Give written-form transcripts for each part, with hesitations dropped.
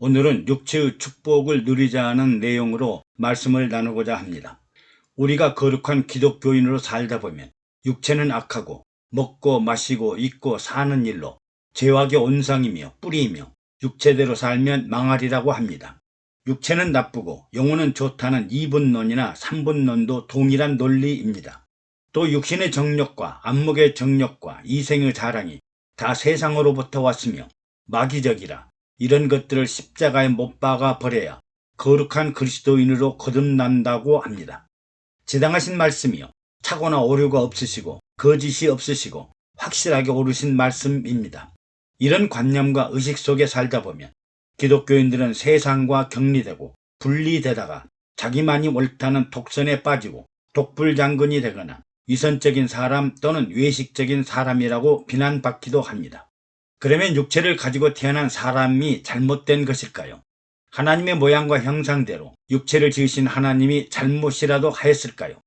오늘은 육체의 축복을 누리자는 내용으로 말씀을 나누고자 합니다. 우리가 거룩한 기독교인으로 살다 보면 육체는 악하고 먹고 마시고 입고 사는 일로 죄악의 온상이며 뿌리이며 육체대로 살면 망하리라고 합니다. 육체는 나쁘고 영혼은 좋다는 이분론이나 삼분론도 동일한 논리입니다. 또 육신의 정욕과 안목의 정욕과 이생의 자랑이 다 세상으로부터 왔으며 마귀적이라 이런 것들을 십자가에 못 박아 버려야 거룩한 그리스도인으로 거듭난다고 합니다. 지당하신 말씀이요 착오나 오류가 없으시고 거짓이 없으시고 확실하게 옳으신 말씀입니다. 이런 관념과 의식 속에 살다 보면 기독교인들은 세상과 격리되고 분리되다가 자기만이 옳다는 독선에 빠지고 독불장군이 되거나 위선적인 사람 또는 외식적인 사람이라고 비난받기도 합니다. 그러면 육체를 가지고 태어난 사람이 잘못된 것일까요? 하나님의 모양과 형상대로 육체를 지으신 하나님이 잘못이라도 하였을까요?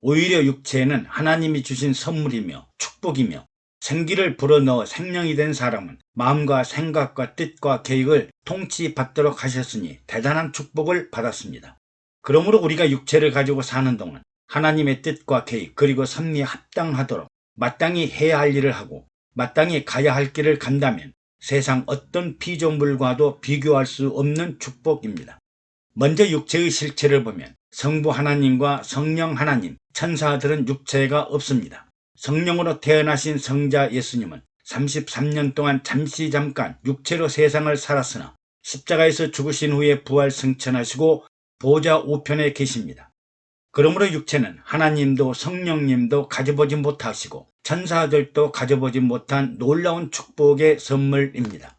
오히려 육체는 하나님이 주신 선물이며 축복이며 생기를 불어넣어 생명이 된 사람은 마음과 생각과 뜻과 계획을 통치받도록 하셨으니 대단한 축복을 받았습니다. 그러므로 우리가 육체를 가지고 사는 동안 하나님의 뜻과 계획 그리고 섭리에 합당하도록 마땅히 해야 할 일을 하고 마땅히 가야 할 길을 간다면 세상 어떤 피조물과도 비교할 수 없는 축복입니다. 먼저 육체의 실체를 보면 성부 하나님과 성령 하나님, 천사들은 육체가 없습니다. 성령으로 태어나신 성자 예수님은 33년 동안 잠깐 육체로 세상을 살았으나 십자가에서 죽으신 후에 부활 승천하시고 보좌 우편에 계십니다. 그러므로 육체는 하나님도 성령님도 가져보지 못하시고 천사들도 가져보지 못한 놀라운 축복의 선물입니다.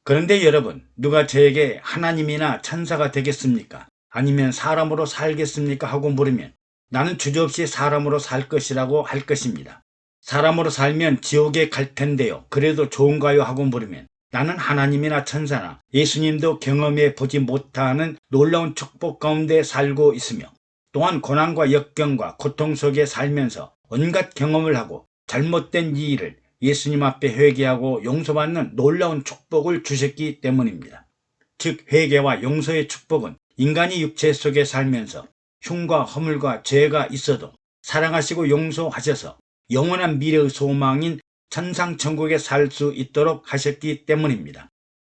그런데 여러분, 누가 저에게 하나님이나 천사가 되겠습니까? 아니면 사람으로 살겠습니까? 하고 물으면 나는 주저없이 사람으로 살 것이라고 할 것입니다. 사람으로 살면 지옥에 갈 텐데요. 그래도 좋은가요? 하고 물으면 나는 하나님이나 천사나 예수님도 경험해 보지 못하는 놀라운 축복 가운데 살고 있으며 또한 고난과 역경과 고통 속에 살면서 온갖 경험을 하고 잘못된 이 일을 예수님 앞에 회개하고 용서받는 놀라운 축복을 주셨기 때문입니다. 즉 회개와 용서의 축복은 인간이 육체 속에 살면서 흉과 허물과 죄가 있어도 사랑하시고 용서하셔서 영원한 미래의 소망인 천상천국에 살 수 있도록 하셨기 때문입니다.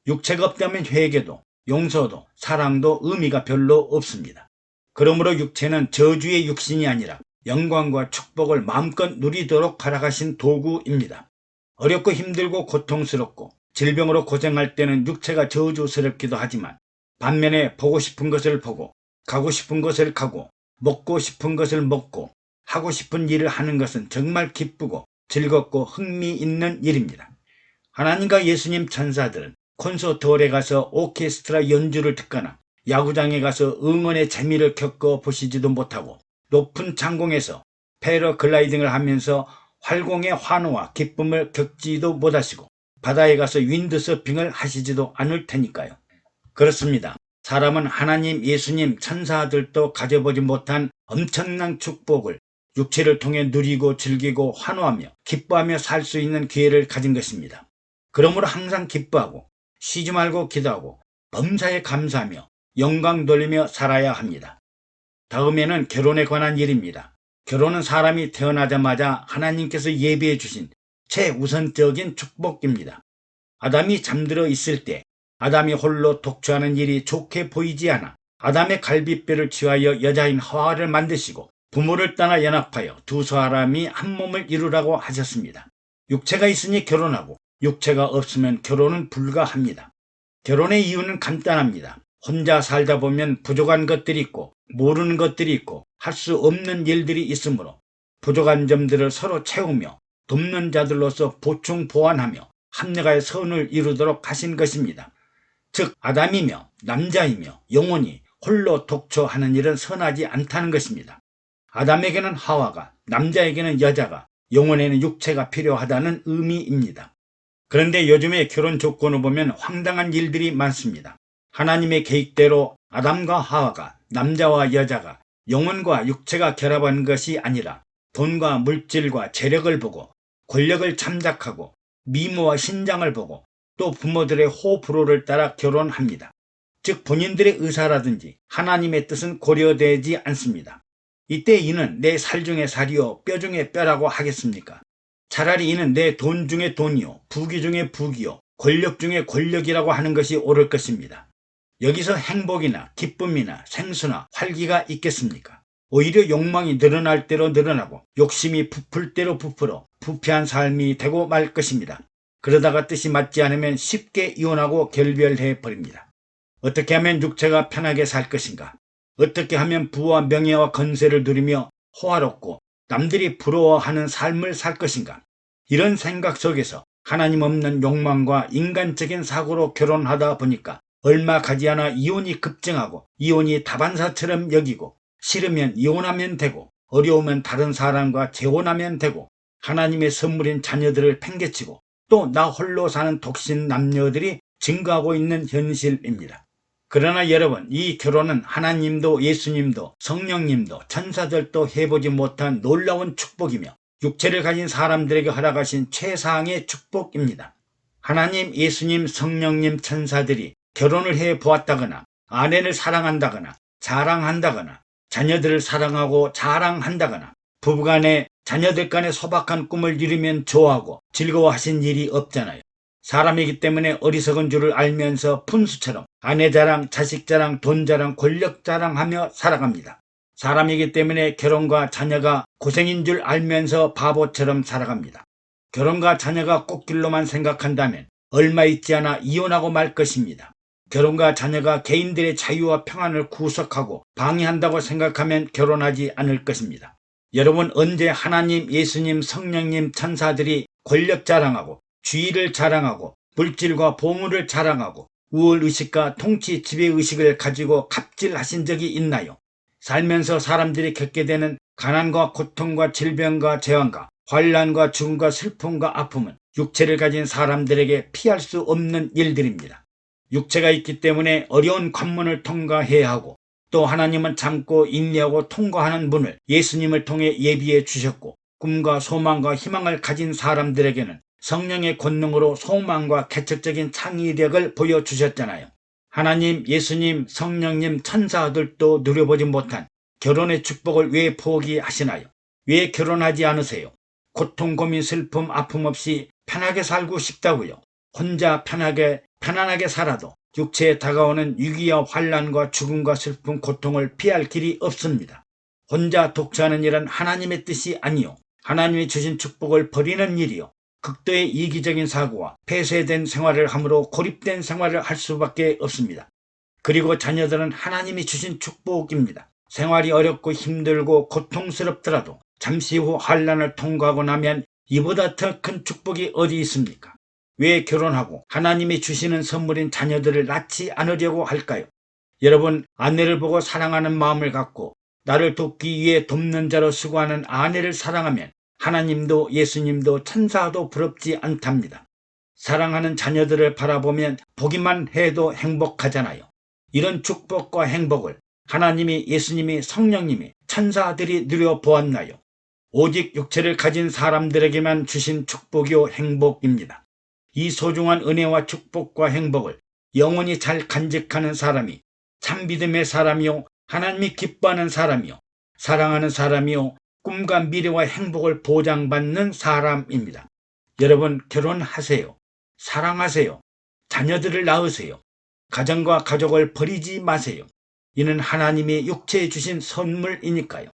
육체가 없다면 회개도 용서도 사랑도 의미가 별로 없습니다. 그러므로 육체는 저주의 육신이 아니라 영광과 축복을 마음껏 누리도록 허락하신 도구입니다. 어렵고 힘들고 고통스럽고 질병으로 고생할 때는 육체가 저주스럽기도 하지만 반면에 보고 싶은 것을 보고 가고 싶은 것을 가고 먹고 싶은 것을 먹고 하고 싶은 일을 하는 것은 정말 기쁘고 즐겁고 흥미있는 일입니다. 하나님과 예수님 천사들은 콘서트홀에 가서 오케스트라 연주를 듣거나 야구장에 가서 응원의 재미를 겪어보시지도 못하고 높은 창공에서 패러글라이딩을 하면서 활공의 환호와 기쁨을 겪지도 못하시고 바다에 가서 윈드서핑을 하시지도 않을 테니까요. 그렇습니다. 사람은 하나님, 예수님, 천사들도 가져보지 못한 엄청난 축복을 육체를 통해 누리고 즐기고 환호하며 기뻐하며 살 수 있는 기회를 가진 것입니다. 그러므로 항상 기뻐하고 쉬지 말고 기도하고 범사에 감사하며 영광 돌리며 살아야 합니다. 다음에는 결혼에 관한 일입니다. 결혼은 사람이 태어나자마자 하나님께서 예비해 주신 최우선적인 축복입니다. 아담이 잠들어 있을 때 아담이 홀로 독주하는 일이 좋게 보이지 않아 아담의 갈빗뼈를 취하여 여자인 하와를 만드시고 부모를 떠나 연합하여 두 사람이 한 몸을 이루라고 하셨습니다. 육체가 있으니 결혼하고 육체가 없으면 결혼은 불가합니다. 결혼의 이유는 간단합니다. 혼자 살다 보면 부족한 것들이 있고 모르는 것들이 있고 할 수 없는 일들이 있으므로 부족한 점들을 서로 채우며 돕는 자들로서 보충 보완하며 합력하여 선을 이루도록 하신 것입니다. 즉 아담이며 남자이며 영혼이 홀로 독초하는 일은 선하지 않다는 것입니다. 아담에게는 하와가, 남자에게는 여자가, 영혼에는 육체가 필요하다는 의미입니다. 그런데 요즘의 결혼 조건을 보면 황당한 일들이 많습니다. 하나님의 계획대로 아담과 하와가, 남자와 여자가 영혼과 육체가 결합한 것이 아니라 돈과 물질과 재력을 보고 권력을 참작하고 미모와 신장을 보고 또 부모들의 호불호를 따라 결혼합니다. 즉 본인들의 의사라든지 하나님의 뜻은 고려되지 않습니다. 이때 이는 내 살 중에 살이요 뼈 중에 뼈라고 하겠습니까? 차라리 이는 내 돈 중에 돈이요 부귀 중에 부귀요 권력 중에 권력이라고 하는 것이 옳을 것입니다. 여기서 행복이나 기쁨이나 생수나 활기가 있겠습니까? 오히려 욕망이 늘어날 대로 늘어나고 욕심이 부풀 대로 부풀어 부패한 삶이 되고 말 것입니다. 그러다가 뜻이 맞지 않으면 쉽게 이혼하고 결별해 버립니다. 어떻게 하면 육체가 편하게 살 것인가? 어떻게 하면 부와 명예와 건세를 누리며 호화롭고 남들이 부러워하는 삶을 살 것인가? 이런 생각 속에서 하나님 없는 욕망과 인간적인 사고로 결혼하다 보니까 얼마 가지 않아 이혼이 급증하고 이혼이 다반사처럼 여기고 싫으면 이혼하면 되고 어려우면 다른 사람과 재혼하면 되고 하나님의 선물인 자녀들을 팽개치고 또 나 홀로 사는 독신 남녀들이 증가하고 있는 현실입니다. 그러나 여러분, 이 결혼은 하나님도 예수님도 성령님도 천사들도 해보지 못한 놀라운 축복이며 육체를 가진 사람들에게 허락하신 최상의 축복입니다. 하나님, 예수님, 성령님, 천사들이 결혼을 해 보았다거나 아내를 사랑한다거나 자랑한다거나 자녀들을 사랑하고 자랑한다거나 부부간에 자녀들 간에 소박한 꿈을 이루면 좋아하고 즐거워하신 일이 없잖아요. 사람이기 때문에 어리석은 줄을 알면서 푼수처럼 아내 자랑, 자식 자랑, 돈 자랑, 권력 자랑하며 살아갑니다. 사람이기 때문에 결혼과 자녀가 고생인 줄 알면서 바보처럼 살아갑니다. 결혼과 자녀가 꽃길로만 생각한다면 얼마 있지 않아 이혼하고 말 것입니다. 결혼과 자녀가 개인들의 자유와 평안을 구속하고 방해한다고 생각하면 결혼하지 않을 것입니다. 여러분, 언제 하나님, 예수님, 성령님, 천사들이 권력 자랑하고 주의를 자랑하고 물질과 보물을 자랑하고 우월의식과 통치 지배의식을 가지고 갑질하신 적이 있나요? 살면서 사람들이 겪게 되는 가난과 고통과 질병과 재앙과 환난과 죽음과 슬픔과 아픔은 육체를 가진 사람들에게 피할 수 없는 일들입니다. 육체가 있기 때문에 어려운 관문을 통과해야 하고 또 하나님은 참고 인내하고 통과하는 문을 예수님을 통해 예비해 주셨고 꿈과 소망과 희망을 가진 사람들에게는 성령의 권능으로 소망과 개척적인 창의력을 보여주셨잖아요. 하나님, 예수님, 성령님, 천사들도 누려보지 못한 결혼의 축복을 왜 포기하시나요? 왜 결혼하지 않으세요? 고통, 고민, 슬픔, 아픔 없이 편하게 살고 싶다고요. 혼자 편안하게 살아도 육체에 다가오는 위기와 환난과 죽음과 슬픔, 고통을 피할 길이 없습니다. 혼자 독처하는 일은 하나님의 뜻이 아니요 하나님이 주신 축복을 버리는 일이요 극도의 이기적인 사고와 폐쇄된 생활을 함으로 고립된 생활을 할 수밖에 없습니다. 그리고 자녀들은 하나님이 주신 축복입니다. 생활이 어렵고 힘들고 고통스럽더라도 잠시 후 환난을 통과하고 나면 이보다 더 큰 축복이 어디 있습니까? 왜 결혼하고 하나님이 주시는 선물인 자녀들을 낳지 않으려고 할까요? 여러분, 아내를 보고 사랑하는 마음을 갖고 나를 돕기 위해 돕는 자로 수고하는 아내를 사랑하면 하나님도 예수님도 천사도 부럽지 않답니다. 사랑하는 자녀들을 바라보면 보기만 해도 행복하잖아요. 이런 축복과 행복을 하나님이, 예수님이, 성령님이, 천사들이 누려보았나요? 오직 육체를 가진 사람들에게만 주신 축복이요 행복입니다. 이 소중한 은혜와 축복과 행복을 영원히 잘 간직하는 사람이 참 믿음의 사람이요 하나님이 기뻐하는 사람이요 사랑하는 사람이요 꿈과 미래와 행복을 보장받는 사람입니다. 여러분, 결혼하세요. 사랑하세요. 자녀들을 낳으세요. 가정과 가족을 버리지 마세요. 이는 하나님이 육체에 주신 선물이니까요.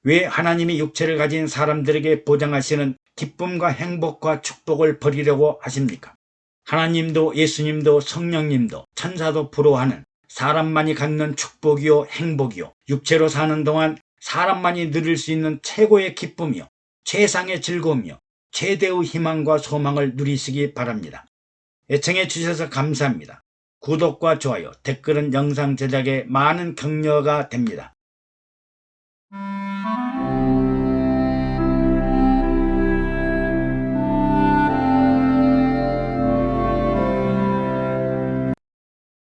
왜 하나님이 육체를 가진 사람들에게 보장하시는 기쁨과 행복과 축복을 버리려고 하십니까? 하나님도 예수님도 성령님도 천사도 부러워하는 사람만이 갖는 축복이요 행복이요 육체로 사는 동안 사람만이 누릴 수 있는 최고의 기쁨이요 최상의 즐거움이요 최대의 희망과 소망을 누리시기 바랍니다. 애청해 주셔서 감사합니다. 구독과 좋아요, 댓글은 영상 제작에 많은 격려가 됩니다.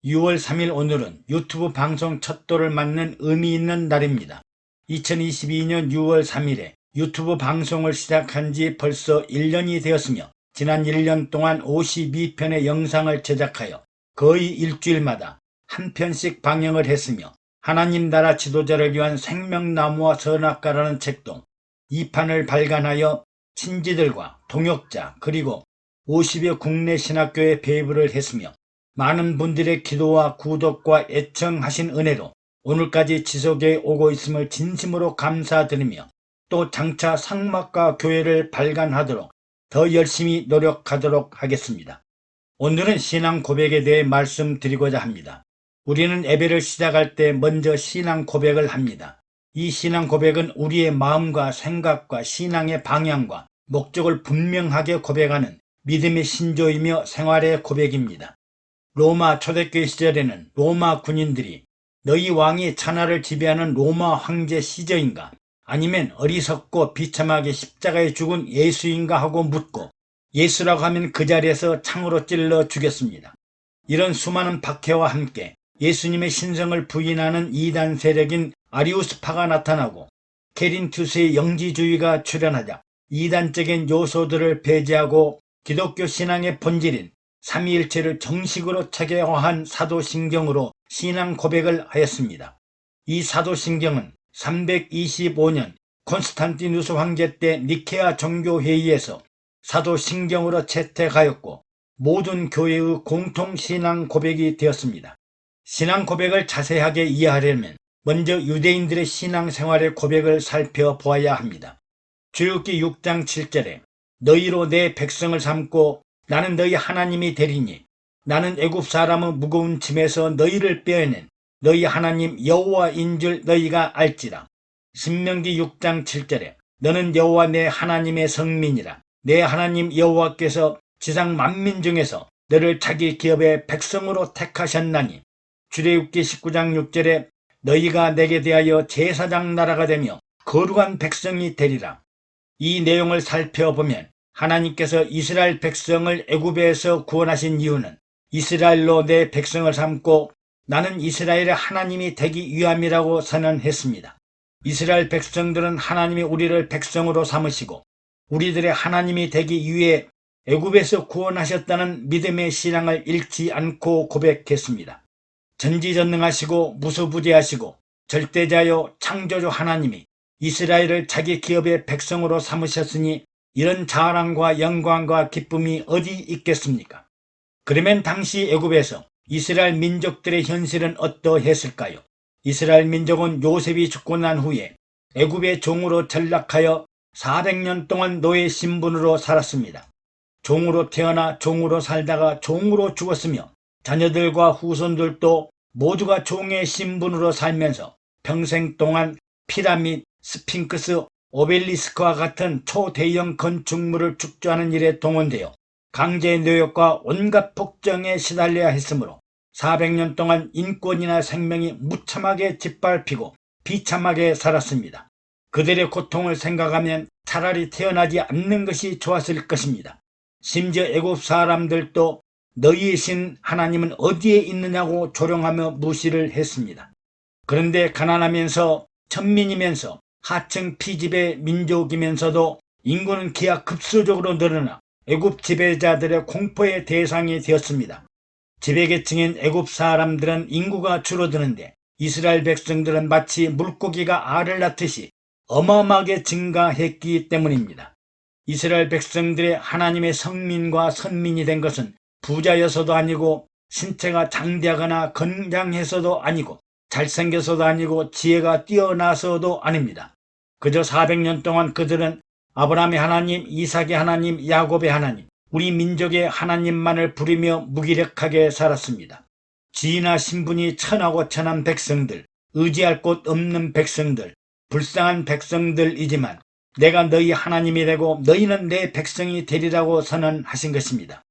6월 3일 오늘은 유튜브 방송 첫 돌을 맞는 의미 있는 날입니다. 2022년 6월 3일에 유튜브 방송을 시작한 지 벌써 1년이 되었으며 지난 1년 동안 52편의 영상을 제작하여 거의 일주일마다 한 편씩 방영을 했으며 하나님 나라 지도자를 위한 생명나무와 선악과라는 책도 2판을 발간하여 친지들과 동역자 그리고 50여 국내 신학교에 배부를 했으며 많은 분들의 기도와 구독과 애청하신 은혜로 오늘까지 지속해 오고 있음을 진심으로 감사드리며 또 장차 상막과 교회를 발간하도록 더 열심히 노력하도록 하겠습니다. 오늘은 신앙 고백에 대해 말씀드리고자 합니다. 우리는 예배를 시작할 때 먼저 신앙 고백을 합니다. 이 신앙 고백은 우리의 마음과 생각과 신앙의 방향과 목적을 분명하게 고백하는 믿음의 신조이며 생활의 고백입니다. 로마 초대교회 시절에는 로마 군인들이 너희 왕이 천하를 지배하는 로마 황제 시저인가 아니면 어리석고 비참하게 십자가에 죽은 예수인가 하고 묻고 예수라고 하면 그 자리에서 창으로 찔러 죽였습니다. 이런 수많은 박해와 함께 예수님의 신성을 부인하는 이단 세력인 아리우스파가 나타나고 케린투스의 영지주의가 출현하자 이단적인 요소들을 배제하고 기독교 신앙의 본질인 삼위일체를 정식으로 체계화한 사도신경으로 신앙 고백을 하였습니다. 이 사도신경은 325년 콘스탄티누스 황제 때 니케아 종교회의에서 사도신경으로 채택하였고 모든 교회의 공통 신앙 고백이 되었습니다. 신앙 고백을 자세하게 이해하려면 먼저 유대인들의 신앙생활의 고백을 살펴보아야 합니다. 출애굽기 6장 7절에 너희로 내 백성을 삼고 나는 너희 하나님이 되리니 나는 애굽 사람의 무거운 짐에서 너희를 빼어낸 너희 하나님 여호와인 줄 너희가 알지라. 신명기 6장 7절에 너는 여호와 내 하나님의 성민이라. 내 하나님 여호와께서 지상 만민 중에서 너를 자기 기업의 백성으로 택하셨나니. 출애굽기 19장 6절에 너희가 내게 대하여 제사장 나라가 되며 거룩한 백성이 되리라. 이 내용을 살펴보면 하나님께서 이스라엘 백성을 애굽에서 구원하신 이유는 이스라엘로 내 백성을 삼고 나는 이스라엘의 하나님이 되기 위함이라고 선언했습니다. 이스라엘 백성들은 하나님이 우리를 백성으로 삼으시고 우리들의 하나님이 되기 위해 애굽에서 구원하셨다는 믿음의 신앙을 잃지 않고 고백했습니다. 전지전능하시고 무소부재하시고 절대자요 창조주 하나님이 이스라엘을 자기 기업의 백성으로 삼으셨으니 이런 자랑과 영광과 기쁨이 어디 있겠습니까? 그러면 당시 애굽에서 이스라엘 민족들의 현실은 어떠했을까요? 이스라엘 민족은 요셉이 죽고 난 후에 애굽의 종으로 전락하여 400년 동안 노예 신분으로 살았습니다. 종으로 태어나 종으로 살다가 종으로 죽었으며 자녀들과 후손들도 모두가 종의 신분으로 살면서 평생 동안 피라밋, 스핑크스, 오벨리스크와 같은 초대형 건축물을 축조하는 일에 동원되어 강제 노역과 온갖 폭정에 시달려야 했으므로 400년 동안 인권이나 생명이 무참하게 짓밟히고 비참하게 살았습니다. 그들의 고통을 생각하면 차라리 태어나지 않는 것이 좋았을 것입니다. 심지어 애굽 사람들도 너희의 신 하나님은 어디에 있느냐고 조롱하며 무시를 했습니다. 그런데 가난하면서 천민이면서 하층 피지배 민족이면서도 인구는 기하급수적으로 늘어나 애굽 지배자들의 공포의 대상이 되었습니다. 지배계층인 애굽 사람들은 인구가 줄어드는데 이스라엘 백성들은 마치 물고기가 알을 낳듯이 어마어마하게 증가했기 때문입니다. 이스라엘 백성들의 하나님의 성민과 선민이 된 것은 부자여서도 아니고 신체가 장대하거나 건장해서도 아니고 잘생겨서도 아니고 지혜가 뛰어나서도 아닙니다. 그저 400년 동안 그들은 아브라함의 하나님, 이삭의 하나님, 야곱의 하나님, 우리 민족의 하나님만을 부르며 무기력하게 살았습니다. 지위나 신분이 천하고 천한 백성들, 의지할 곳 없는 백성들, 불쌍한 백성들이지만 내가 너희 하나님이 되고 너희는 내 백성이 되리라고 선언하신 것입니다.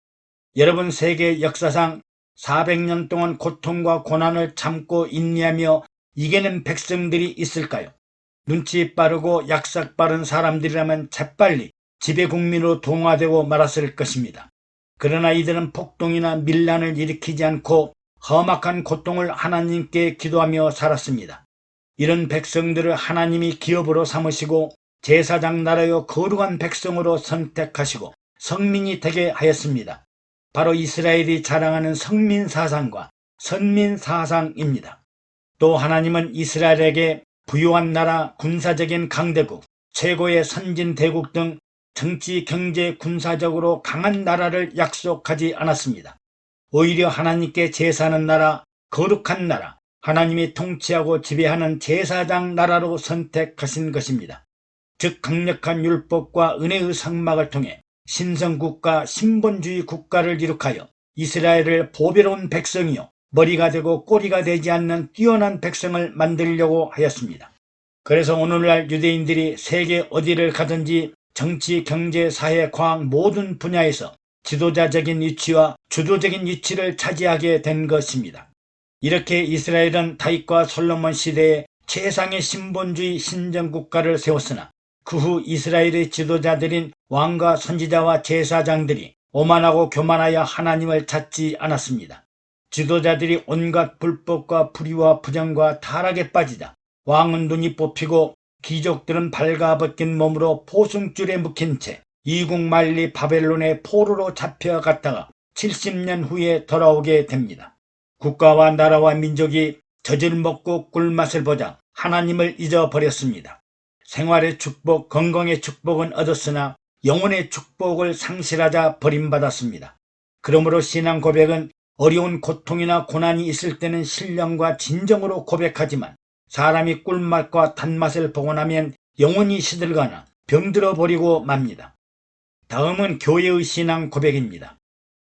여러분, 세계 역사상 400년 동안 고통과 고난을 참고 인내하며 이겨낸 백성들이 있을까요? 눈치 빠르고 약삭 빠른 사람들이라면 재빨리 지배국민으로 동화되고 말았을 것입니다. 그러나 이들은 폭동이나 밀란을 일으키지 않고 험악한 고통을 하나님께 기도하며 살았습니다. 이런 백성들을 하나님이 기업으로 삼으시고 제사장 나라요 거룩한 백성으로 선택하시고 성민이 되게 하였습니다. 바로 이스라엘이 자랑하는 성민 사상과 선민사상입니다. 또 하나님은 이스라엘에게 부유한 나라, 군사적인 강대국, 최고의 선진대국 등 정치, 경제, 군사적으로 강한 나라를 약속하지 않았습니다. 오히려 하나님께 제사하는 나라, 거룩한 나라, 하나님이 통치하고 지배하는 제사장 나라로 선택하신 것입니다. 즉 강력한 율법과 은혜의 성막을 통해 신성국가, 신본주의 국가를 이룩하여 이스라엘을 보배로운 백성이요 머리가 되고 꼬리가 되지 않는 뛰어난 백성을 만들려고 하였습니다. 그래서 오늘날 유대인들이 세계 어디를 가든지 정치, 경제, 사회, 과학 모든 분야에서 지도자적인 위치와 주도적인 위치를 차지하게 된 것입니다. 이렇게 이스라엘은 다윗과 솔로몬 시대에 최상의 신본주의 신정국가를 세웠으나 그 후 이스라엘의 지도자들인 왕과 선지자와 제사장들이 오만하고 교만하여 하나님을 찾지 않았습니다. 지도자들이 온갖 불법과 불의와 부정과 타락에 빠지자 왕은 눈이 뽑히고 귀족들은 발가벗긴 몸으로 포승줄에 묶인 채 이국만리 바벨론의 포로로 잡혀갔다가 70년 후에 돌아오게 됩니다. 국가와 나라와 민족이 젖을 먹고 꿀맛을 보자 하나님을 잊어버렸습니다. 생활의 축복, 건강의 축복은 얻었으나 영혼의 축복을 상실하자 버림받았습니다. 그러므로 신앙 고백은 어려운 고통이나 고난이 있을 때는 신령과 진정으로 고백하지만 사람이 꿀맛과 단맛을 보고 나면 영혼이 시들거나 병들어 버리고 맙니다. 다음은 교회의 신앙 고백입니다.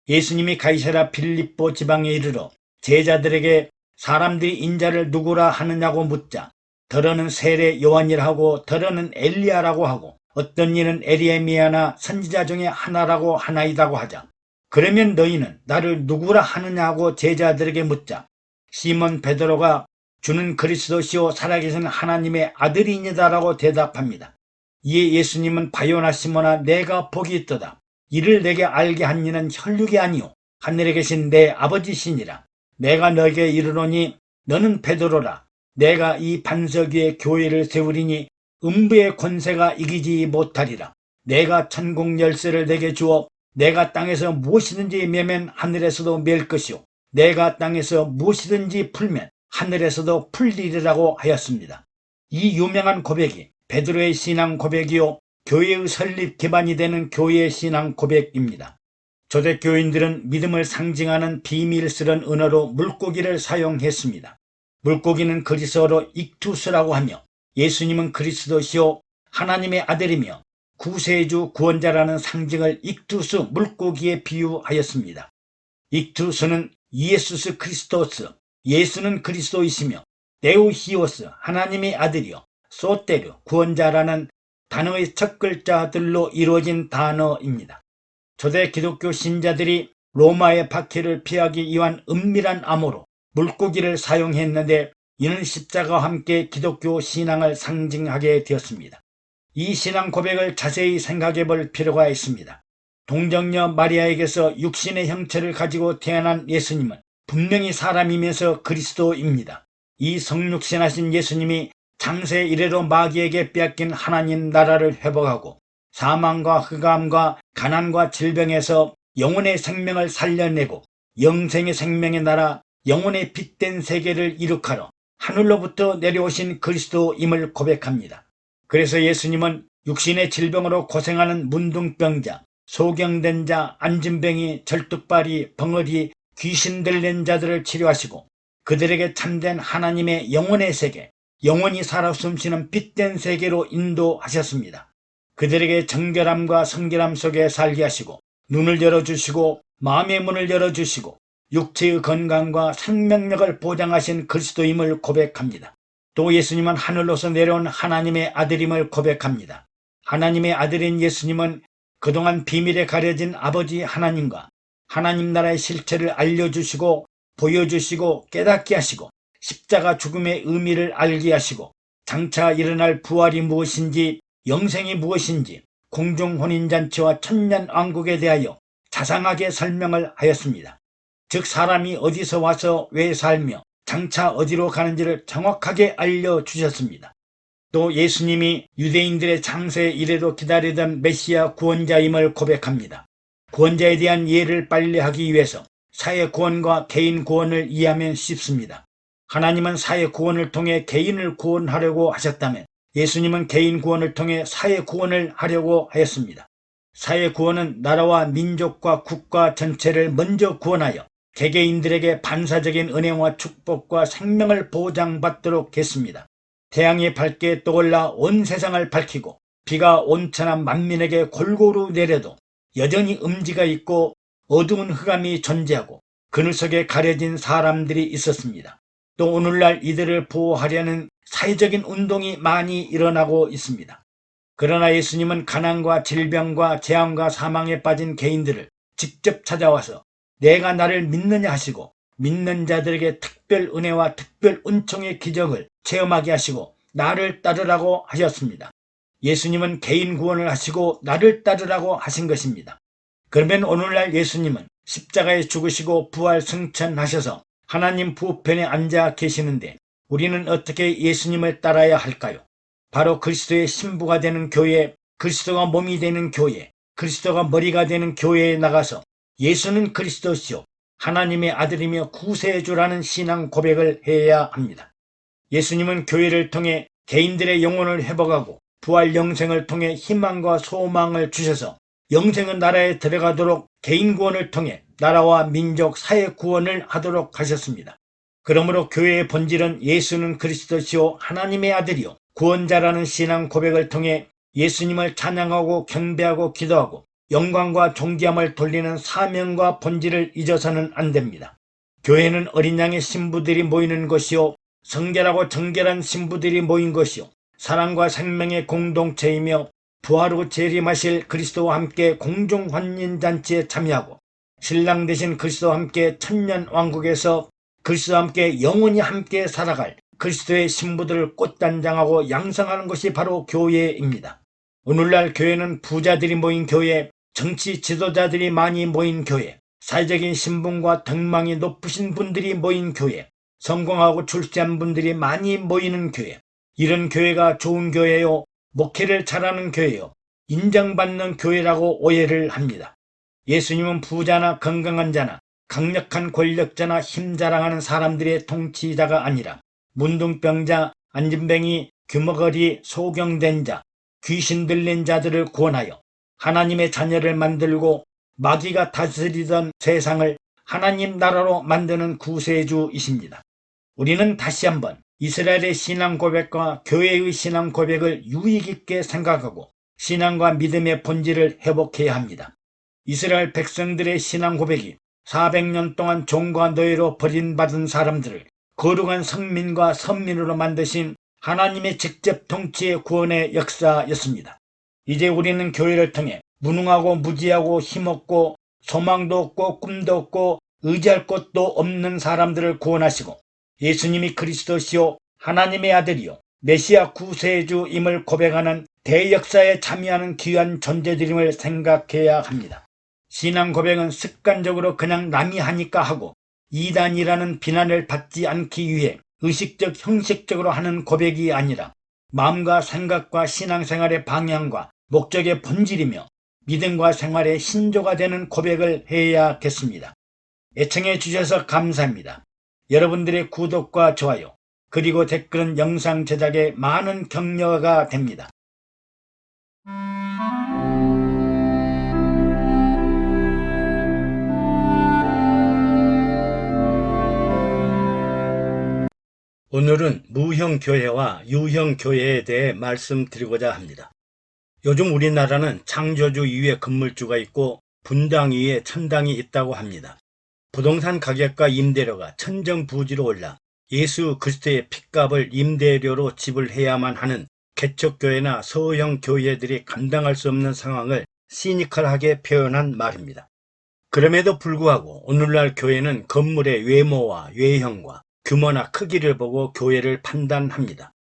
예수님이 가이사랴 빌립보 지방에 이르러 제자들에게 사람들이 인자를 누구라 하느냐고 묻자 더러는 세례 요한이라 하고 더러는 엘리야라고 하고 어떤 이는 에레미야나 선지자 중에 하나라고 하나이다고 하자 그러면 너희는 나를 누구라 하느냐고 제자들에게 묻자 시몬 베드로가 주는 그리스도시요 살아계신 하나님의 아들이니다라고 대답합니다. 이에 예수님은 바요나 시몬아 내가 복이 있도다. 이를 내게 알게 한 이는 혈육이 아니요 하늘에 계신 내 아버지시니라. 내가 너에게 이르노니 너는 베드로라. 내가 이 반석 위에 교회를 세우리니 음부의 권세가 이기지 못하리라. 내가 천국 열쇠를 내게 주어 내가 땅에서 무엇이든지 매면 하늘에서도 맬 것이요 내가 땅에서 무엇이든지 풀면 하늘에서도 풀리리라고 하였습니다. 이 유명한 고백이 베드로의 신앙 고백이요 교회의 설립 기반이 되는 교회의 신앙 고백입니다. 초대교인들은 믿음을 상징하는 비밀스런 언어로 물고기를 사용했습니다. 물고기는 그리스어로 익투스라고 하며 예수님은 그리스도시요 하나님의 아들이며 구세주 구원자라는 상징을 익투스 물고기에 비유하였습니다. 익투스는 이에수스 크리스토스 예수는 그리스도이시며 데우히오스 하나님의 아들이요 소테르 구원자라는 단어의 첫 글자들로 이루어진 단어입니다. 초대 기독교 신자들이 로마의 박해를 피하기 위한 은밀한 암호로 물고기를 사용했는데 이는 십자가와 함께 기독교 신앙을 상징하게 되었습니다. 이 신앙 고백을 자세히 생각해 볼 필요가 있습니다. 동정녀 마리아에게서 육신의 형체를 가지고 태어난 예수님은 분명히 사람이면서 그리스도입니다. 이 성육신하신 예수님이 창세 이래로 마귀에게 빼앗긴 하나님 나라를 회복하고 사망과 흑암과 가난과 질병에서 영혼의 생명을 살려내고 영생의 생명의 나라 영혼의 빛된 세계를 이룩하러 하늘로부터 내려오신 그리스도임을 고백합니다. 그래서 예수님은 육신의 질병으로 고생하는 문둥병자, 소경된 자, 안진뱅이, 절뚝발이, 벙어리, 귀신 들린 자들을 치료하시고 그들에게 참된 하나님의 영혼의 세계, 영원히 살아 숨쉬는 빛된 세계로 인도하셨습니다. 그들에게 정결함과 성결함 속에 살게 하시고 눈을 열어주시고 마음의 문을 열어주시고 육체의 건강과 생명력을 보장하신 그리스도임을 고백합니다. 또 예수님은 하늘로서 내려온 하나님의 아들임을 고백합니다. 하나님의 아들인 예수님은 그동안 비밀에 가려진 아버지 하나님과 하나님 나라의 실체를 알려주시고 보여주시고 깨닫게 하시고 십자가 죽음의 의미를 알게 하시고 장차 일어날 부활이 무엇인지 영생이 무엇인지 공중혼인잔치와 천년왕국에 대하여 자상하게 설명을 하였습니다. 즉 사람이 어디서 와서 왜 살며 장차 어디로 가는지를 정확하게 알려주셨습니다. 또 예수님이 유대인들의 창세 이래로 기다리던 메시아 구원자임을 고백합니다. 구원자에 대한 이해를 빨리 하기 위해서 사회 구원과 개인 구원을 이해하면 쉽습니다. 하나님은 사회 구원을 통해 개인을 구원하려고 하셨다면 예수님은 개인 구원을 통해 사회 구원을 하려고 하였습니다. 사회 구원은 나라와 민족과 국가 전체를 먼저 구원하여 개개인들에게 반사적인 은혜와 축복과 생명을 보장받도록 했습니다. 태양이 밝게 떠올라 온 세상을 밝히고 비가 온천한 만민에게 골고루 내려도 여전히 음지가 있고 어두운 흑암이 존재하고 그늘 속에 가려진 사람들이 있었습니다. 또 오늘날 이들을 보호하려는 사회적인 운동이 많이 일어나고 있습니다. 그러나 예수님은 가난과 질병과 재앙과 사망에 빠진 개인들을 직접 찾아와서 내가 나를 믿느냐 하시고 믿는 자들에게 특별 은혜와 특별 은총의 기적을 체험하게 하시고 나를 따르라고 하셨습니다. 예수님은 개인 구원을 하시고 나를 따르라고 하신 것입니다. 그러면 오늘날 예수님은 십자가에 죽으시고 부활 승천하셔서 하나님 부편에 앉아 계시는데 우리는 어떻게 예수님을 따라야 할까요? 바로 그리스도의 신부가 되는 교회, 그리스도가 몸이 되는 교회, 그리스도가 머리가 되는 교회에 나가서 예수는 그리스도시요 하나님의 아들이며 구세주라는 신앙 고백을 해야 합니다. 예수님은 교회를 통해 개인들의 영혼을 회복하고 부활 영생을 통해 희망과 소망을 주셔서 영생의 나라에 들어가도록 개인 구원을 통해 나라와 민족, 사회 구원을 하도록 하셨습니다. 그러므로 교회의 본질은 예수는 그리스도시요 하나님의 아들이요 구원자라는 신앙 고백을 통해 예수님을 찬양하고 경배하고 기도하고 영광과 존귀함을 돌리는 사명과 본질을 잊어서는 안 됩니다. 교회는 어린 양의 신부들이 모이는 곳이요 성결하고 정결한 신부들이 모인 것이요 사랑과 생명의 공동체이며 부활 후 재림하실 그리스도와 함께 공중환인잔치에 참여하고 신랑 되신 그리스도와 함께 천년왕국에서 그리스도와 함께 영원히 함께 살아갈 그리스도의 신부들을 꽃단장하고 양성하는 것이 바로 교회입니다. 오늘날 교회는 부자들이 모인 교회, 정치 지도자들이 많이 모인 교회, 사회적인 신분과 덕망이 높으신 분들이 모인 교회, 성공하고 출세한 분들이 많이 모이는 교회, 이런 교회가 좋은 교회요, 목회를 잘하는 교회요, 인정받는 교회라고 오해를 합니다. 예수님은 부자나 건강한 자나 강력한 권력자나 힘자랑하는 사람들의 통치자가 아니라 문둥병자, 안진뱅이, 귀머거리, 소경된 자, 귀신 들린 자들을 구원하여 하나님의 자녀를 만들고 마귀가 다스리던 세상을 하나님 나라로 만드는 구세주이십니다. 우리는 다시 한번 이스라엘의 신앙 고백과 교회의 신앙 고백을 유익 있게 생각하고 신앙과 믿음의 본질을 회복해야 합니다. 이스라엘 백성들의 신앙 고백이 400년 동안 종과 노예로 버림받은 사람들을 거룩한 성민과 선민으로 만드신 하나님의 직접 통치의 구원의 역사였습니다. 이제 우리는 교회를 통해 무능하고 무지하고 힘없고 소망도 없고 꿈도 없고 의지할 곳도 없는 사람들을 구원하시고 예수님이 그리스도시요 하나님의 아들이요 메시아 구세주임을 고백하는 대역사에 참여하는 귀한 존재들임을 생각해야 합니다. 신앙 고백은 습관적으로 그냥 남이 하니까 하고 이단이라는 비난을 받지 않기 위해 의식적 형식적으로 하는 고백이 아니라 마음과 생각과 신앙생활의 방향과 목적의 본질이며 믿음과 생활의 신조가 되는 고백을 해야겠습니다. 애청해 주셔서 감사합니다. 여러분들의 구독과 좋아요 그리고 댓글은 영상 제작에 많은 격려가 됩니다. 오늘은 무형교회와 유형교회에 대해 말씀드리고자 합니다. 요즘 우리나라는 창조주 위에 건물주가 있고 분당 위에 천당이 있다고 합니다. 부동산 가격과 임대료가 천정부지로 올라 예수 그리스도의 핏값을 임대료로 지불해야만 하는 개척교회나 소형 교회들이 감당할 수 없는 상황을 시니컬하게 표현한 말입니다. 그럼에도 불구하고 오늘날 교회는 건물의 외모와 외형과 규모나 크기를 보고 교회를 판단합니다.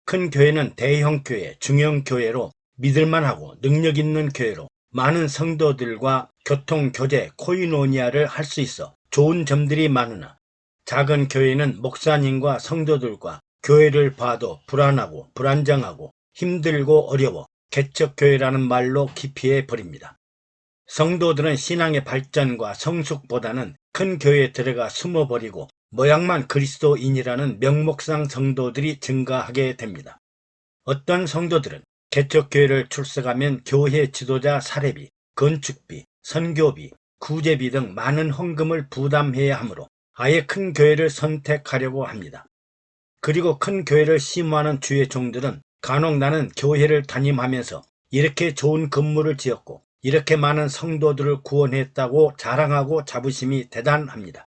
큰 교회는 대형 교회, 중형 교회로 믿을만하고 능력 있는 교회로 많은 성도들과 교통, 교제, 코이노니아를 할 수 있어 좋은 점들이 많으나 작은 교회는 목사님과 성도들과 교회를 봐도 불안하고 불안정하고 힘들고 어려워 개척교회라는 말로 기피해 버립니다. 성도들은 신앙의 발전과 성숙보다는 큰 교회에 들어가 숨어버리고 모양만 그리스도인이라는 명목상 성도들이 증가하게 됩니다. 어떤 성도들은 개척교회를 출석하면 교회 지도자 사례비, 건축비, 선교비, 구제비 등 많은 헌금을 부담해야 하므로 아예 큰 교회를 선택하려고 합니다. 그리고 큰 교회를 심호하는 주의 종들은 간혹 나는 교회를 담임하면서 이렇게 좋은 건물을 지었고 이렇게 많은 성도들을 구원했다고 자랑하고 자부심이 대단합니다.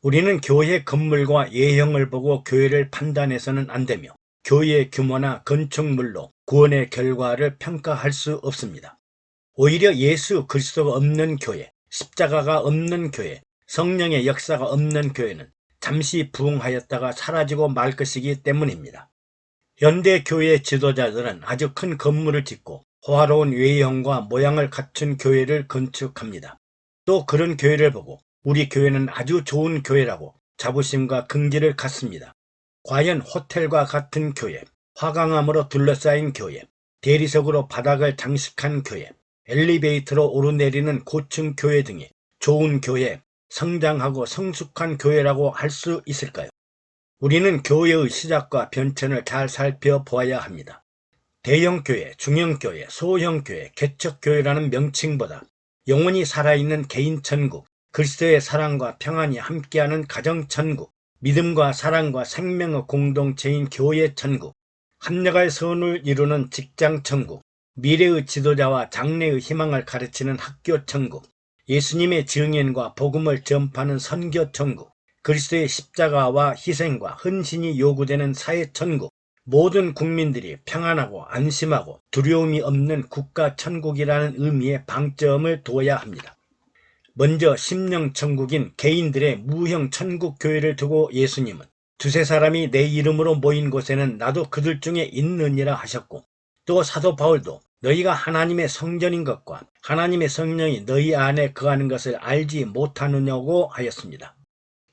우리는 교회 건물과 예형을 보고 교회를 판단해서는 안 되며 교회의 규모나 건축물로 구원의 결과를 평가할 수 없습니다. 오히려 예수 그리스도가 없는 교회, 십자가가 없는 교회, 성령의 역사가 없는 교회는 잠시 부흥하였다가 사라지고 말 것이기 때문입니다. 현대 교회 지도자들은 아주 큰 건물을 짓고 호화로운 외형과 모양을 갖춘 교회를 건축합니다. 또 그런 교회를 보고 우리 교회는 아주 좋은 교회라고 자부심과 긍지를 갖습니다. 과연 호텔과 같은 교회, 화강암으로 둘러싸인 교회, 대리석으로 바닥을 장식한 교회, 엘리베이터로 오르내리는 고층 교회 등이 좋은 교회, 성장하고 성숙한 교회라고 할 수 있을까요? 우리는 교회의 시작과 변천을 잘 살펴보아야 합니다. 대형교회, 중형교회, 소형교회, 개척교회라는 명칭보다 영원히 살아있는 개인천국, 그리스도의 사랑과 평안이 함께하는 가정천국, 믿음과 사랑과 생명의 공동체인 교회천국, 합력할 선을 이루는 직장천국, 미래의 지도자와 장래의 희망을 가르치는 학교천국, 예수님의 증인과 복음을 전파하는 선교천국, 그리스도의 십자가와 희생과 헌신이 요구되는 사회천국, 모든 국민들이 평안하고 안심하고 두려움이 없는 국가천국이라는 의미의 방점을 두어야 합니다. 먼저 심령천국인 개인들의 무형천국교회를 두고 예수님은 두세 사람이 내 이름으로 모인 곳에는 나도 그들 중에 있느니라 하셨고, 또 사도 바울도 너희가 하나님의 성전인 것과 하나님의 성령이 너희 안에 거하는 것을 알지 못하느냐고 하였습니다.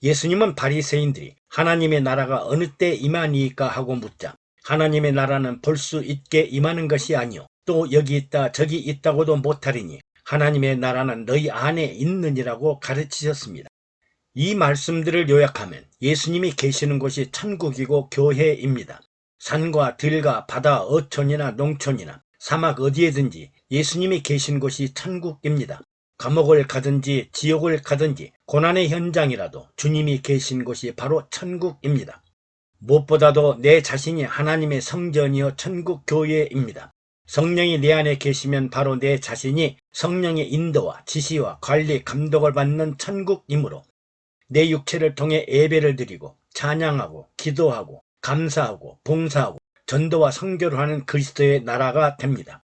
예수님은 바리새인들이 하나님의 나라가 어느 때 임하니까 하고 묻자 하나님의 나라는 볼 수 있게 임하는 것이 아니요 또 여기 있다 저기 있다고도 못하리니 하나님의 나라는 너희 안에 있느니라고 가르치셨습니다. 이 말씀들을 요약하면 예수님이 계시는 곳이 천국이고 교회입니다. 산과 들과 바다, 어촌이나 농촌이나 사막 어디에든지 예수님이 계신 곳이 천국입니다. 감옥을 가든지 지옥을 가든지 고난의 현장이라도 주님이 계신 곳이 바로 천국입니다. 무엇보다도 내 자신이 하나님의 성전이요 천국 교회입니다. 성령이 내 안에 계시면 바로 내 자신이 성령의 인도와 지시와 관리, 감독을 받는 천국이므로 내 육체를 통해 예배를 드리고 찬양하고 기도하고 감사하고 봉사하고 전도와 선교를 하는 그리스도의 나라가 됩니다.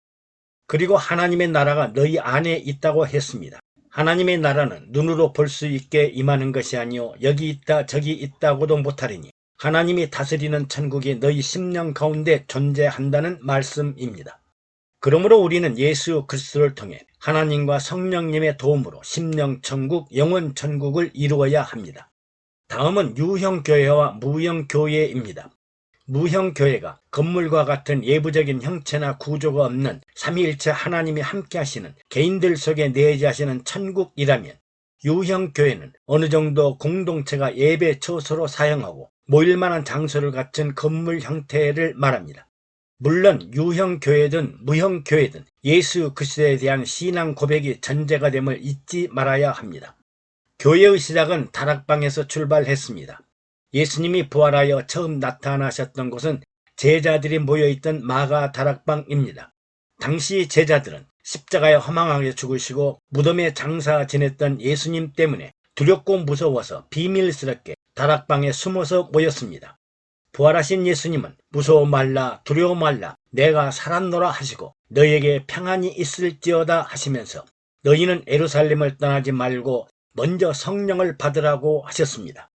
그리고 하나님의 나라가 너희 안에 있다고 했습니다. 하나님의 나라는 눈으로 볼 수 있게 임하는 것이 아니요 여기 있다 저기 있다고도 못하리니 하나님이 다스리는 천국이 너희 심령 가운데 존재한다는 말씀입니다. 그러므로 우리는 예수 그리스도를 통해 하나님과 성령님의 도움으로 심령천국, 영혼천국을 이루어야 합니다. 다음은 유형교회와 무형교회입니다. 무형교회가 건물과 같은 예부적인 형체나 구조가 없는 삼위일체 하나님이 함께 하시는 개인들 속에 내재하시는 천국이라면 유형교회는 어느 정도 공동체가 예배 처소로 사용하고 모일만한 장소를 갖춘 건물 형태를 말합니다. 물론 유형교회든 무형교회든 예수 그리스도에 대한 신앙 고백이 전제가 됨을 잊지 말아야 합니다. 교회의 시작은 다락방에서 출발했습니다. 예수님이 부활하여 처음 나타나셨던 곳은 제자들이 모여있던 마가 다락방입니다. 당시 제자들은 십자가에 허망하게 죽으시고 무덤에 장사 지냈던 예수님 때문에 두렵고 무서워서 비밀스럽게 다락방에 숨어서 모였습니다. 부활하신 예수님은 무서워 말라 두려워 말라 내가 살았노라 하시고 너희에게 평안이 있을지어다 하시면서 너희는 예루살렘을 떠나지 말고 먼저 성령을 받으라고 하셨습니다.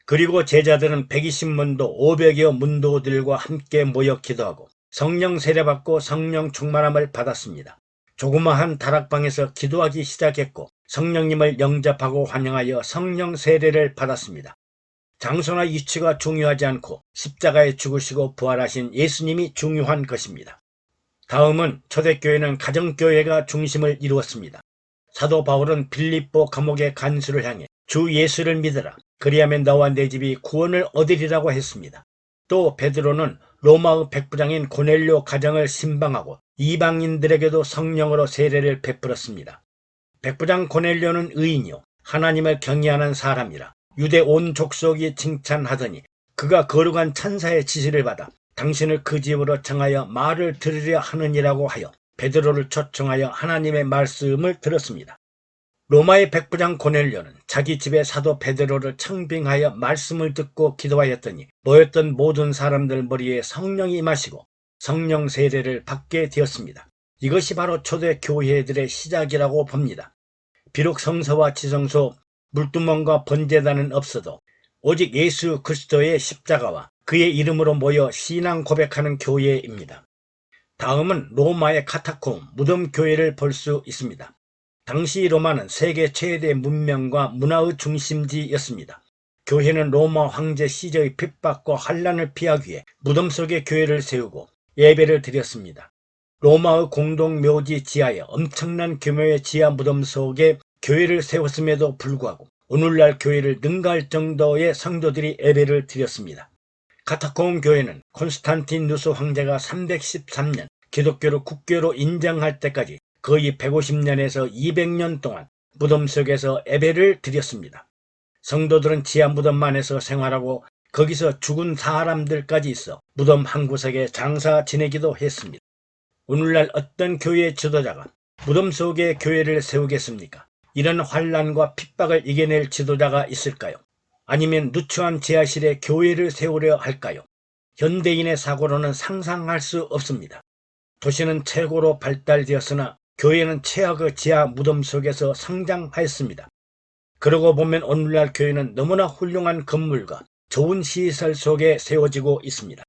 그리고 제자들은 120문도 500여 문도들과 함께 모여 기도하고 성령 세례받고 성령 충만함을 받았습니다. 조그마한 다락방에서 기도하기 시작했고 성령님을 영접하고 환영하여 성령 세례를 받았습니다. 장소나 위치가 중요하지 않고 십자가에 죽으시고 부활하신 예수님이 중요한 것입니다. 다음은 초대교회는 가정교회가 중심을 이루었습니다. 사도 바울은 빌립보 감옥의 간수를 향해 주 예수를 믿으라. 그리하면 너와 내 집이 구원을 얻으리라고 했습니다. 또 베드로는 로마의 백부장인 고넬료 가정을 신방하고 이방인들에게도 성령으로 세례를 베풀었습니다. 백부장 고넬료는 의인이요 하나님을 경외하는 사람이라 유대 온 족속이 칭찬하더니 그가 거룩한 천사의 지시를 받아 당신을 그 집으로 청하여 말을 들으려 하느니라고 하여 베드로를 초청하여 하나님의 말씀을 들었습니다. 로마의 백부장 고넬료는 자기 집에 사도 베드로를 청빙하여 말씀을 듣고 기도하였더니 모였던 모든 사람들 머리에 성령이 임하시고 성령 세례를 받게 되었습니다. 이것이 바로 초대 교회들의 시작이라고 봅니다. 비록 성서와 지성소, 물두멍과 번제단은 없어도 오직 예수 그리스도의 십자가와 그의 이름으로 모여 신앙 고백하는 교회입니다. 다음은 로마의 카타콤, 무덤 교회를 볼 수 있습니다. 당시 로마는 세계 최대 문명과 문화의 중심지였습니다. 교회는 로마 황제 시저의 핍박과 환란을 피하기 위해 무덤 속에 교회를 세우고 예배를 드렸습니다. 로마의 공동 묘지 지하에 엄청난 규모의 지하 무덤 속에 교회를 세웠음에도 불구하고 오늘날 교회를 능가할 정도의 성도들이 예배를 드렸습니다. 카타콤 교회는 콘스탄티누스 황제가 313년 기독교를 국교로 인정할 때까지 거의 150년에서 200년 동안 무덤 속에서 예배를 드렸습니다. 성도들은 지하 무덤 안에서 생활하고 거기서 죽은 사람들까지 있어 무덤 한 구석에 장사 지내기도 했습니다. 오늘날 어떤 교회 지도자가 무덤 속에 교회를 세우겠습니까? 이런 환란과 핍박을 이겨낼 지도자가 있을까요? 아니면 누추한 지하실에 교회를 세우려 할까요? 현대인의 사고로는 상상할 수 없습니다. 도시는 최고로 발달되었으나 교회는 최악의 지하 무덤 속에서 성장하였습니다. 그러고 보면 오늘날 교회는 너무나 훌륭한 건물과 좋은 시설 속에 세워지고 있습니다.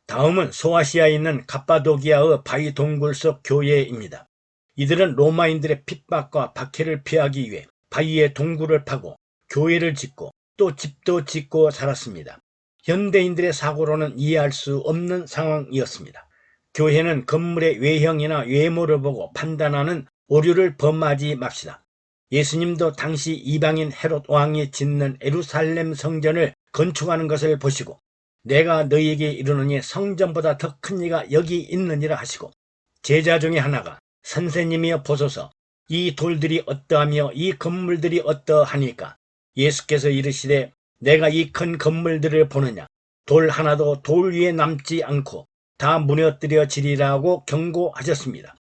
다음은 소아시아에 있는 갑바도기아의 바위 동굴 속 교회입니다. 이들은 로마인들의 핍박과 박해를 피하기 위해 바위에 동굴을 파고 교회를 짓고 또 집도 짓고 살았습니다. 현대인들의 사고로는 이해할 수 없는 상황이었습니다. 교회는 건물의 외형이나 외모를 보고 판단하는 오류를 범하지 맙시다. 예수님도 당시 이방인 헤롯 왕이 짓는 예루살렘 성전을 건축하는 것을 보시고 내가 너희에게 이르노니 성전보다 더 큰 이가 여기 있느니라 하시고 제자 중에 하나가 선생님이여 보소서 이 돌들이 어떠하며 이 건물들이 어떠하니까 예수께서 이르시되 내가 이 큰 건물들을 보느냐 돌 하나도 돌 위에 남지 않고 다 무너뜨려지리라고 경고하셨습니다.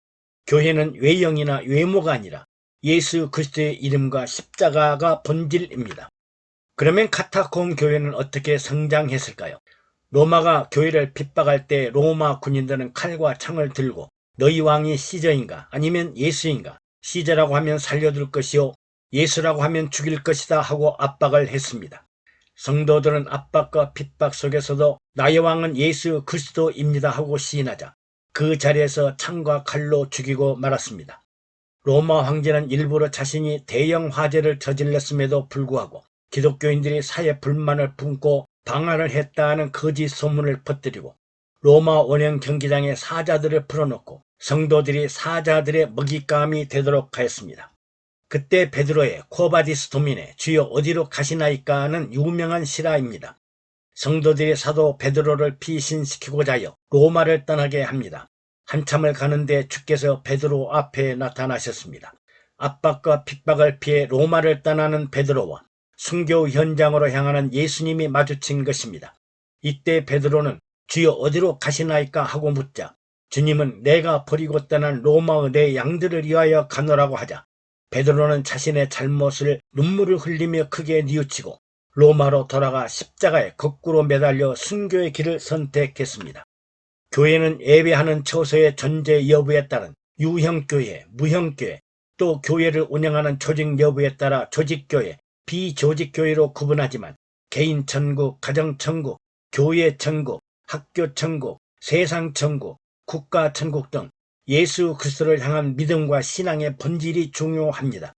교회는 외형이나 외모가 아니라 예수 그리스도의 이름과 십자가가 본질입니다. 그러면 카타콤 교회는 어떻게 성장했을까요? 로마가 교회를 핍박할 때 로마 군인들은 칼과 창을 들고 너희 왕이 시저인가 아니면 예수인가? 시저라고 하면 살려둘 것이요 예수라고 하면 죽일 것이다 하고 압박을 했습니다. 성도들은 압박과 핍박 속에서도 나의 왕은 예수 그리스도입니다 하고 시인하자 그 자리에서 창과 칼로 죽이고 말았습니다. 로마 황제는 일부러 자신이 대형 화재를 저질렀음에도 불구하고 기독교인들이 사회 불만을 품고 방한을 했다는 거짓 소문을 퍼뜨리고 로마 원형 경기장에 사자들을 풀어놓고 성도들이 사자들의 먹잇감이 되도록 하였습니다. 그때 베드로의 코바디스 도미네 주여 어디로 가시나이까는 유명한 실화입니다. 성도들이 사도 베드로를 피신시키고자 하여 로마를 떠나게 합니다. 한참을 가는데 주께서 베드로 앞에 나타나셨습니다. 압박과 핍박을 피해 로마를 떠나는 베드로와 순교 현장으로 향하는 예수님이 마주친 것입니다. 이때 베드로는 주여 어디로 가시나이까 하고 묻자 주님은 내가 버리고 떠난 로마의 내 양들을 위하여 가노라고 하자 베드로는 자신의 잘못을 눈물을 흘리며 크게 뉘우치고 로마로 돌아가 십자가에 거꾸로 매달려 순교의 길을 선택했습니다. 교회는 예배하는 처소의 존재 여부에 따른 유형교회, 무형교회, 또 교회를 운영하는 조직 여부에 따라 조직교회, 비조직교회로 구분하지만 개인 천국, 가정 천국, 교회 천국, 학교 천국, 세상 천국, 국가 천국 등 예수 그리스도를 향한 믿음과 신앙의 본질이 중요합니다.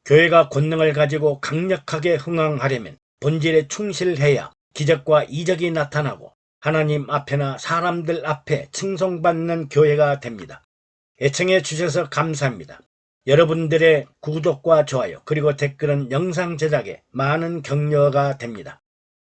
교회가 권능을 가지고 강력하게 흥황하려면 본질에 충실해야 기적과 이적이 나타나고 하나님 앞에나 사람들 앞에 칭송받는 교회가 됩니다. 애청해 주셔서 감사합니다. 여러분들의 구독과 좋아요 그리고 댓글은 영상 제작에 많은 격려가 됩니다.